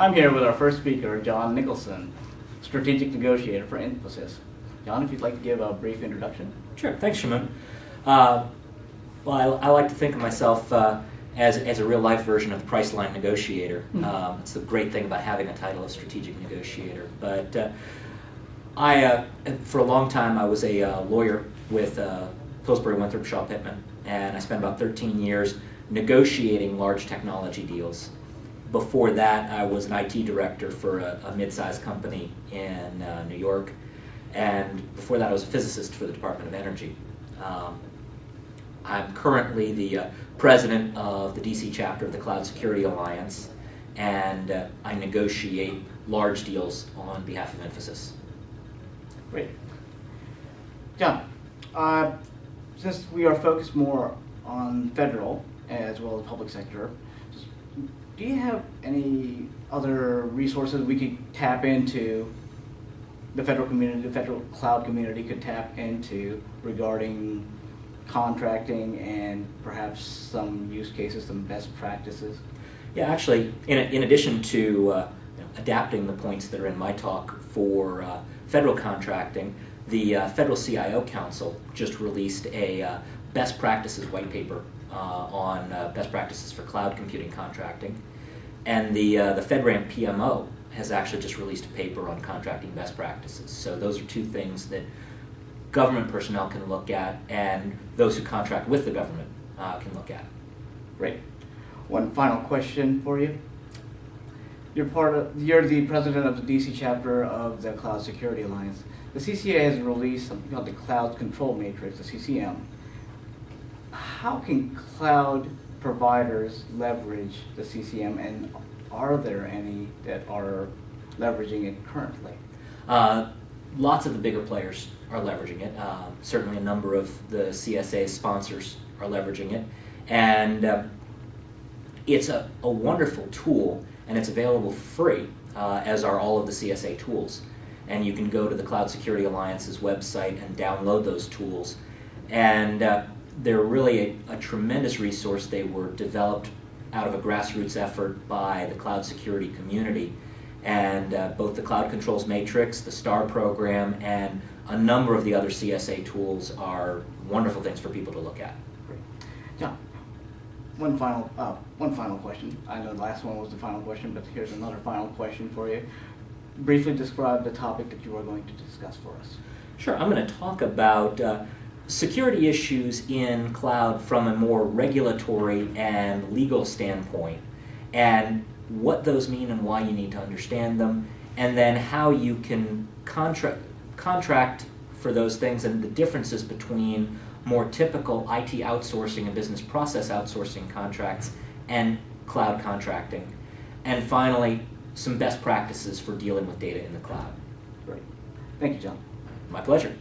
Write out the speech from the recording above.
I'm here with our first speaker, John Nicholson, strategic negotiator for Infosys. John, if you'd like to give a brief introduction. Sure, thanks, Shamun. Well, I like to think of myself as a real-life version of the Priceline negotiator. It's the great thing about having a title of strategic negotiator. But for a long time, I was a lawyer with Pillsbury Winthrop Shaw Pittman, and I spent about 13 years negotiating large technology deals. Before that, I was an IT director for a mid-sized company in New York, and before that, I was a physicist for the Department of Energy. I'm currently the president of the DC chapter of the Cloud Security Alliance, and I negotiate large deals on behalf of Infosys. Great. John, since we are focused more on federal as well as public sector, do you have any other resources we could tap into, the federal community, the federal cloud community could tap into regarding contracting and perhaps some use cases, some best practices? Yeah, actually, in addition to adapting the points that are in my talk for federal contracting, the Federal CIO Council just released a best practices white paper on best practices for cloud computing contracting. And the FedRAMP PMO has actually just released a paper on contracting best practices. So those are two things that government personnel can look at, and those who contract with the government can look at. Great. One final question for you. You're the president of the DC chapter of the Cloud Security Alliance. The CCA has released something called the Cloud Control Matrix, the CCM. How can cloud providers leverage the CCM, and are there any that are leveraging it currently? Lots of the bigger players are leveraging it. Certainly a number of the CSA sponsors are leveraging it. And it's a wonderful tool, and it's available for free, as are all of the CSA tools. And you can go to the Cloud Security Alliance's website and download those tools. And they're really a tremendous resource. They were developed out of a grassroots effort by the cloud security community. And both the Cloud Controls Matrix, the STAR program, and a number of the other CSA tools are wonderful things for people to look at. Great. John, one final question. I know the last one was the final question, but here's another final question for you. Briefly describe the topic that you are going to discuss for us. Sure. I'm going to talk about security issues in cloud from a more regulatory and legal standpoint, and what those mean and why you need to understand them, and then how you can contract for those things and the differences between more typical IT outsourcing and business process outsourcing contracts and cloud contracting. And finally, some best practices for dealing with data in the cloud. Great. Thank you, John. My pleasure.